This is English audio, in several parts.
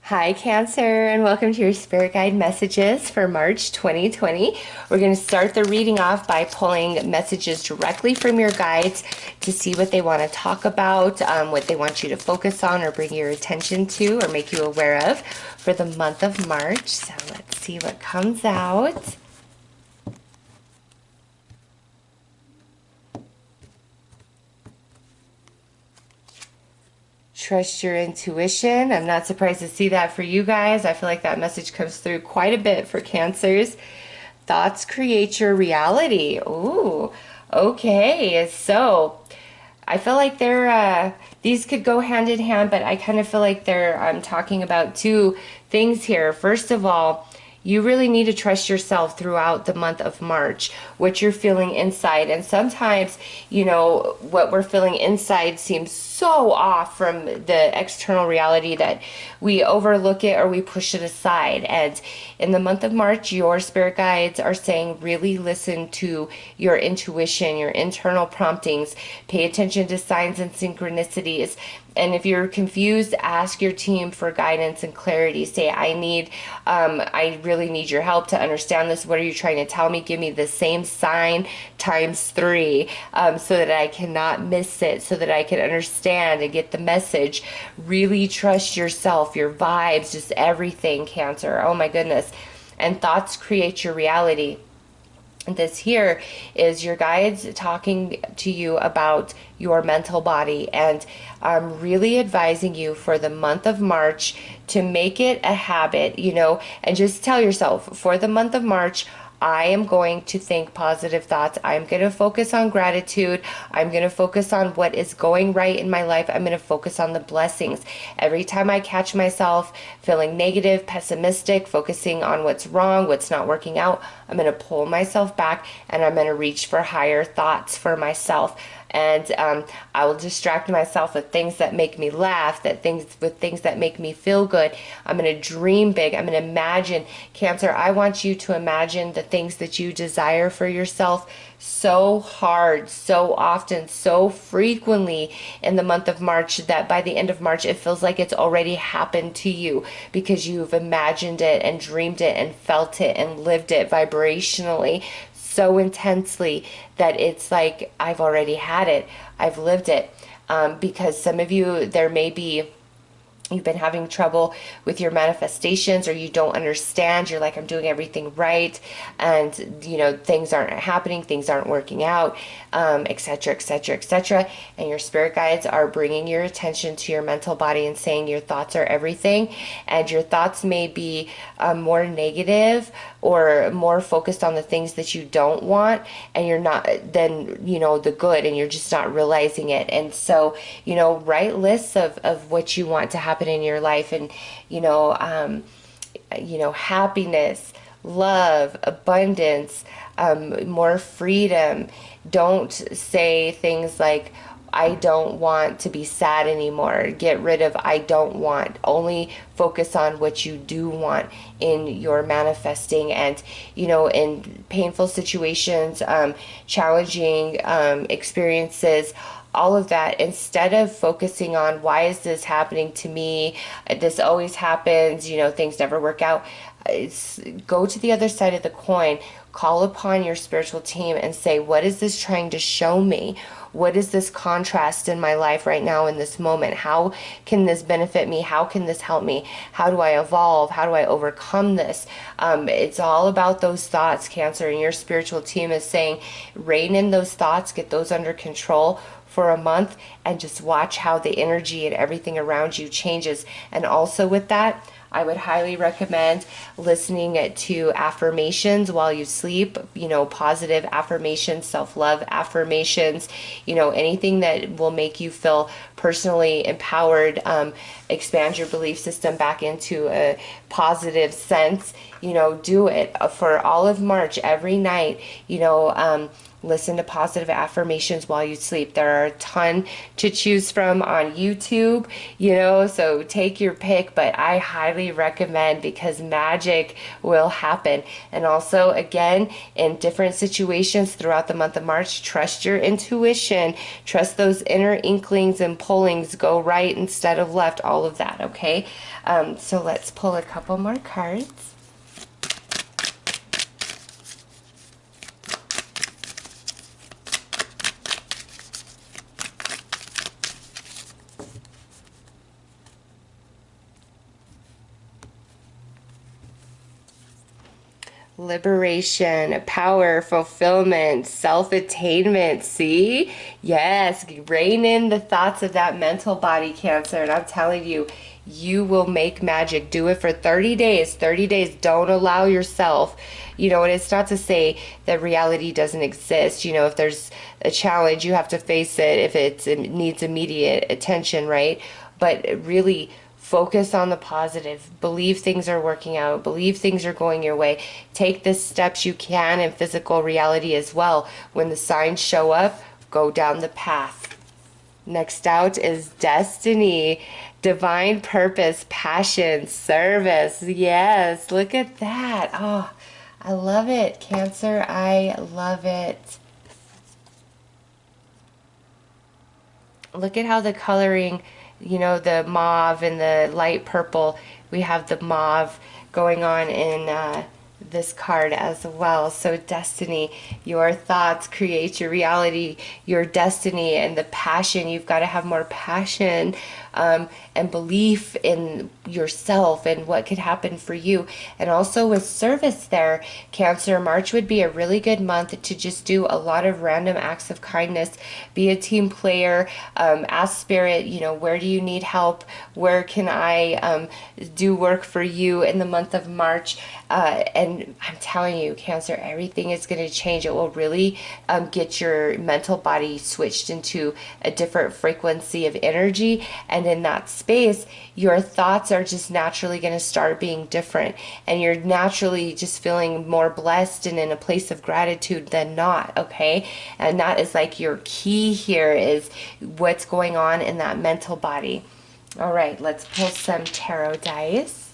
Hi, Cancer, and welcome to your Spirit Guide messages for March 2020. We're going to start the reading off by pulling messages directly from your guides to see what they want to talk about, what they want you to focus on or bring your attention to or make you aware of for the month of March. So let's see what comes out. Trust your intuition. I'm not surprised to see that for you guys. I feel like that message comes through quite a bit for Cancers. Thoughts create your reality. Ooh, okay. So I feel like these could go hand in hand, but I kind of feel like I'm talking about two things here. First of all, you really need to trust yourself throughout the month of March, what you're feeling inside. And sometimes, what we're feeling inside seems so off from the external reality that we overlook it or we push it aside. And in the month of March, your spirit guides are saying really listen to your intuition, your internal promptings, pay attention to signs and synchronicities. And if you're confused, ask your team for guidance and clarity. Say, I really need your help to understand this. What are you trying to tell me? Give me the same sign times 3, so that I cannot miss it, so that I can understand and get the message. Really trust yourself, your vibes, just everything, Cancer. Oh my goodness. And thoughts create your reality. This here is your guides talking to you about your mental body, and I'm really advising you for the month of March to make it a habit, and just tell yourself for the month of March, I am going to think positive thoughts. I'm going to focus on gratitude. I'm going to focus on what is going right in my life. I'm going to focus on the blessings. Every time I catch myself feeling negative, pessimistic, focusing on what's wrong, what's not working out, I'm going to pull myself back and I'm going to reach for higher thoughts for myself. And I will distract myself with things that make me laugh, with things that make me feel good. I'm going to dream big. I'm going to imagine. Cancer, I want you to imagine the things that you desire for yourself so hard, so often, so frequently in the month of March that by the end of March, it feels like it's already happened to you because you've imagined it and dreamed it and felt it and lived it vibrationally so intensely that it's like, I've already had it. I've lived it. Because some of you, you've been having trouble with your manifestations, or you don't understand. You're like, I'm doing everything right, and things aren't happening, things aren't working out, etc., etc., etc. And your spirit guides are bringing your attention to your mental body and saying your thoughts are everything, and your thoughts may be more negative or more focused on the things that you don't want, and you're not then the good, and you're just not realizing it. And so write lists of what you want to happen in your life, and happiness, love, abundance, more freedom. Don't say things like, I don't want to be sad anymore. Get rid of I don't want. Only focus on what you do want in your manifesting. And, in painful situations, challenging experiences, all of that, instead of focusing on why is this happening to me, this always happens, things never work out, go to the other side of the coin. Call upon your spiritual team and say, what is this trying to show me? What is this contrast in my life right now in this moment? How can this benefit me? How can this help me? How do I evolve? How do I overcome this? It's all about those thoughts, Cancer, and your spiritual team is saying, rein in those thoughts, get those under control for a month, and just watch how the energy and everything around you changes. And also with that, I would highly recommend listening to affirmations while you sleep, positive affirmations, self-love affirmations, anything that will make you feel personally empowered, expand your belief system back into a positive sense. Do it for all of March, every night, Listen to positive affirmations while you sleep. There are a ton to choose from on YouTube, so take your pick, but I highly recommend, because magic will happen. And also, again, in different situations throughout the month of March, trust your intuition, trust those inner inklings and pullings, go right instead of left, all of that, okay? So let's pull a couple more cards. Liberation, power, fulfillment, self-attainment. See? Yes, rein in the thoughts of that mental body, Cancer. And I'm telling you, you will make magic. Do it for 30 days. 30 days. Don't allow yourself, and it's not to say that reality doesn't exist. If there's a challenge, you have to face it if it needs immediate attention, right? But really, focus on the positive. Believe things are working out. Believe things are going your way. Take the steps you can in physical reality as well. When the signs show up, go down the path. Next out is destiny, divine purpose, passion, service. Yes, look at that. Oh, I love it, Cancer. I love it. Look at how the coloring, the mauve and the light purple, we have the mauve going on in this card as well. So destiny, your thoughts create your reality, your destiny, and the passion. You've got to have more passion and belief in yourself and what could happen for you. And also with service there, Cancer, March would be a really good month to just do a lot of random acts of kindness. Be a team player. Ask Spirit, where do you need help? Where can I do work for you in the month of March? And I'm telling you, Cancer, everything is going to change. It will really get your mental body switched into a different frequency of energy. And in that space, your thoughts are just naturally going to start being different. And you're naturally just feeling more blessed and in a place of gratitude than not, okay? And that is like your key here, is what's going on in that mental body. All right, let's pull some tarot dice.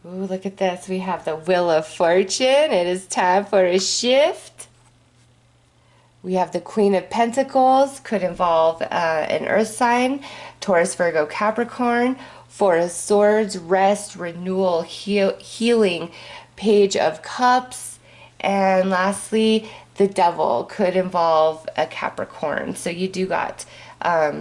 Ooh, look at this. We have the Wheel of Fortune. It is time for a shift. We have the Queen of Pentacles. Could involve an earth sign. Taurus, Virgo, Capricorn. Four of Swords. Rest, renewal, healing. Page of Cups. And lastly, the Devil. Could involve a Capricorn. So you do got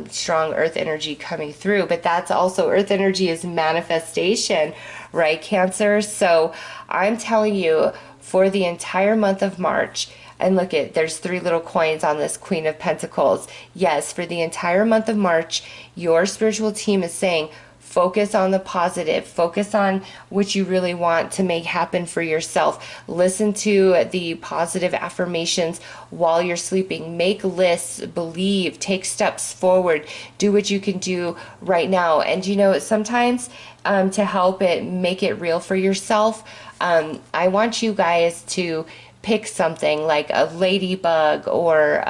strong earth energy coming through, but that's also, earth energy is manifestation, right, Cancer? So I'm telling you, for the entire month of March, and look at, there's 3 little coins on this Queen of Pentacles. Yes, for the entire month of March, your spiritual team is saying, focus on the positive. Focus on what you really want to make happen for yourself. Listen to the positive affirmations while you're sleeping. Make lists, believe, take steps forward. Do what you can do right now. And sometimes to help it, make it real for yourself, I want you guys to pick something like a ladybug or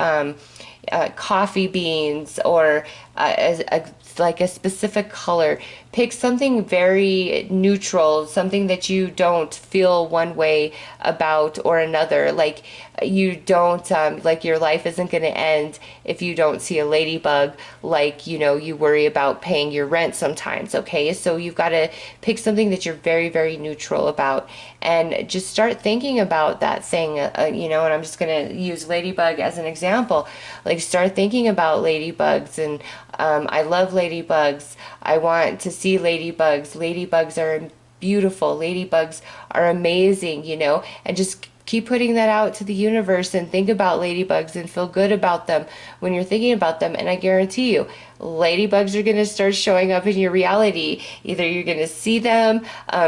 coffee beans or like a specific color. Pick something very neutral, something that you don't feel one way about or another. Like you don't, like your life isn't going to end if you don't see a ladybug, like, you worry about paying your rent sometimes, okay? So you've got to pick something that you're very, very neutral about and just start thinking about that thing, and I'm just going to use ladybug as an example. Like start thinking about ladybugs, and I love ladybugs. I want to see ladybugs. Ladybugs are beautiful. Ladybugs are amazing, and just keep putting that out to the universe and think about ladybugs and feel good about them when you're thinking about them. And I guarantee you, ladybugs are going to start showing up in your reality. Either you're going to see them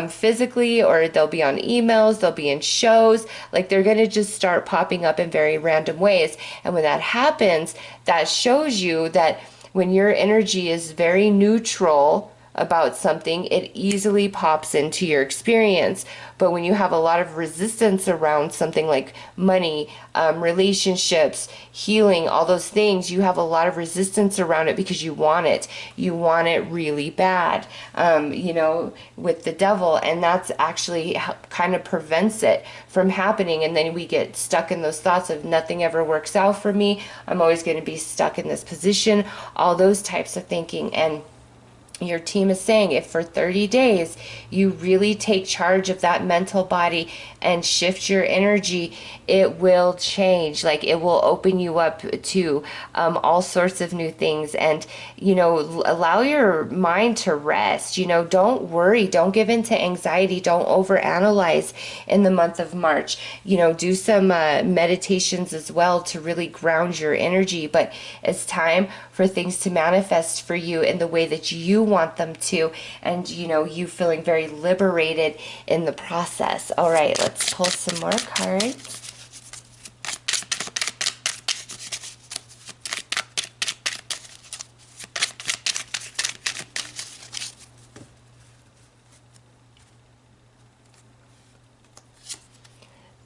physically, or they'll be on emails, they'll be in shows. Like, they're going to just start popping up in very random ways. And when that happens, that shows you that when your energy is very neutral about something, it easily pops into your experience. But when you have a lot of resistance around something like money, relationships, healing, all those things, you have a lot of resistance around it because you want it. You want it really bad, with the devil. And that's actually kind of prevents it from happening. And then we get stuck in those thoughts of nothing ever works out for me. I'm always going to be stuck in this position, all those types of thinking. And your team is saying if for 30 days you really take charge of that mental body and shift your energy, it will change. Like, it will open you up to all sorts of new things. And, allow your mind to rest. Don't worry. Don't give in to anxiety. Don't overanalyze in the month of March. Do some meditations as well to really ground your energy. But it's time for things to manifest for you in the way that you want them to, and you feeling very liberated in the process. All right, let's pull some more cards.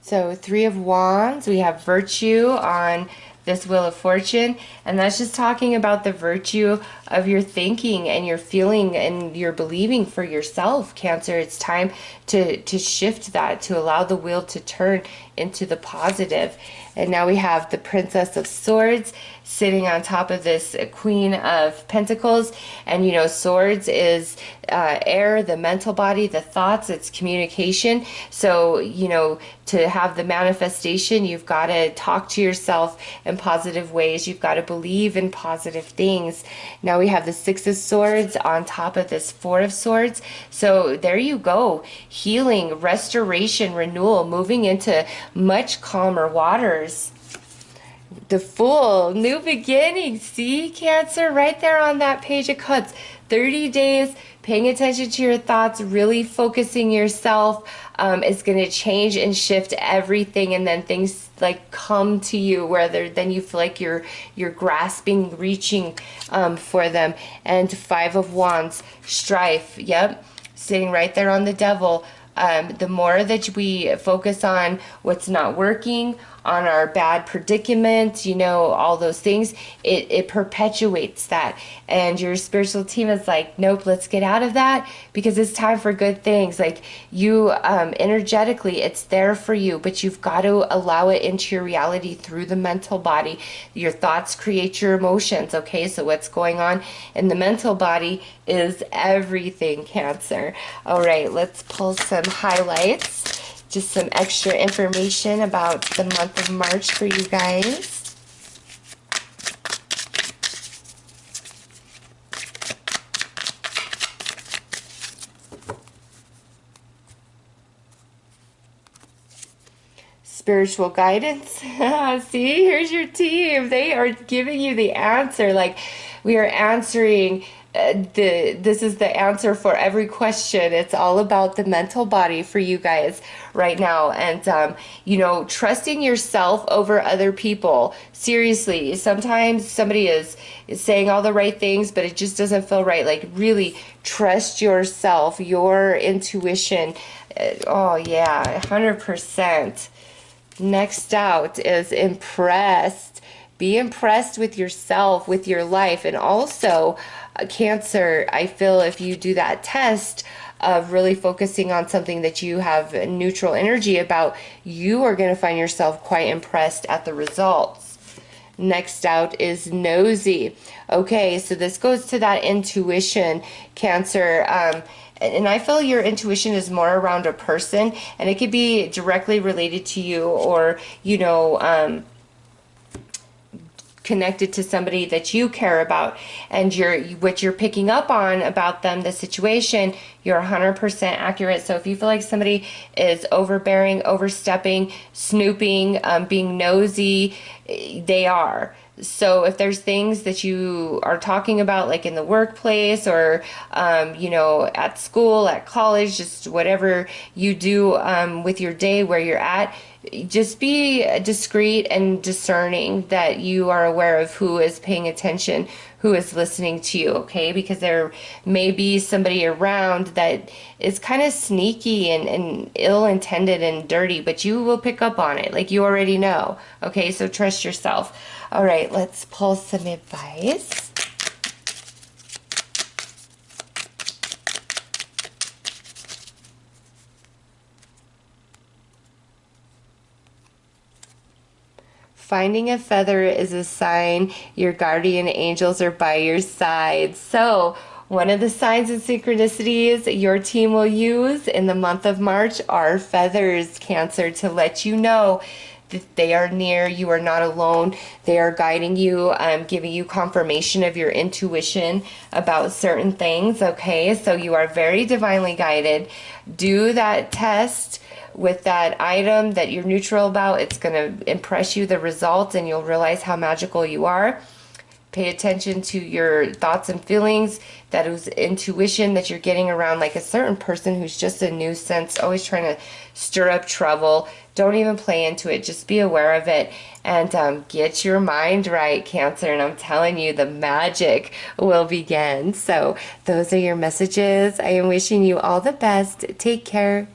So 3 of Wands, we have virtue on this Wheel of Fortune, and that's just talking about the virtue of your thinking and your feeling and your believing for yourself, Cancer. It's time to shift that, to allow the wheel to turn into the positive. And now we have the Princess of Swords sitting on top of this Queen of Pentacles. And swords is air, the mental body, the thoughts, it's communication. So to have the manifestation, you've got to talk to yourself in positive ways. You've got to believe in positive things. Now we have the 6 of Swords on top of this 4 of Swords. So there you go. Healing, restoration, renewal, moving into much calmer waters. The Fool, new beginning. See, Cancer, right there on that page of cups. 30 days, paying attention to your thoughts, really focusing yourself is going to change and shift everything. And then things like come to you where then you feel like you're grasping, reaching for them. And 5 of Wands, strife. Yep, sitting right there on the Devil. The more that we focus on what's not working, on our bad predicament, all those things, it perpetuates that. And your spiritual team is like, nope, let's get out of that, because it's time for good things. Like, you energetically, it's there for you, but you've got to allow it into your reality through the mental body. Your thoughts create your emotions. Okay, so what's going on in the mental body is everything, Cancer. All right, let's pull some highlights. Just some extra information about the month of March for you guys. Spiritual guidance. See, here's your team. They are giving you the answer. Like, we are answering this is the answer for every question. It's all about the mental body for you guys right now. And trusting yourself over other people. Seriously, sometimes somebody is saying all the right things, but it just doesn't feel right. Like, really trust yourself, your intuition. Oh yeah, 100%. Next out is impressed. Be impressed with yourself, with your life. And also, Cancer, I feel if you do that test of really focusing on something that you have neutral energy about, you are going to find yourself quite impressed at the results. Next out is nosy. Okay, so this goes to that intuition, Cancer. And I feel your intuition is more around a person, and it could be directly related to you, or connected to somebody that you care about, and what you're picking up on about them, the situation, you're 100% accurate. So if you feel like somebody is overbearing, overstepping, snooping, being nosy, they are. So if there's things that you are talking about, like in the workplace or, at school, at college, just whatever you do with your day where you're at, just be discreet and discerning that you are aware of who is paying attention, who is listening to you, okay? Because there may be somebody around that is kind of sneaky and ill-intended and dirty, but you will pick up on it, like you already know, okay? So trust yourself. All right, let's pull some advice. Finding a feather is a sign your guardian angels are by your side. So, one of the signs and synchronicities your team will use in the month of March are feathers, Cancer, to let you know that they are near, you are not alone. They are guiding you, giving you confirmation of your intuition about certain things, okay? So you are very divinely guided. Do that test with that item that you're neutral about. It's going to impress you, the results, and you'll realize how magical you are. Pay attention to your thoughts and feelings, that is intuition that you're getting around like a certain person who's just a nuisance, always trying to stir up trouble. Don't even play into it. Just be aware of it and get your mind right, Cancer. And I'm telling you, the magic will begin. So those are your messages. I am wishing you all the best. Take care.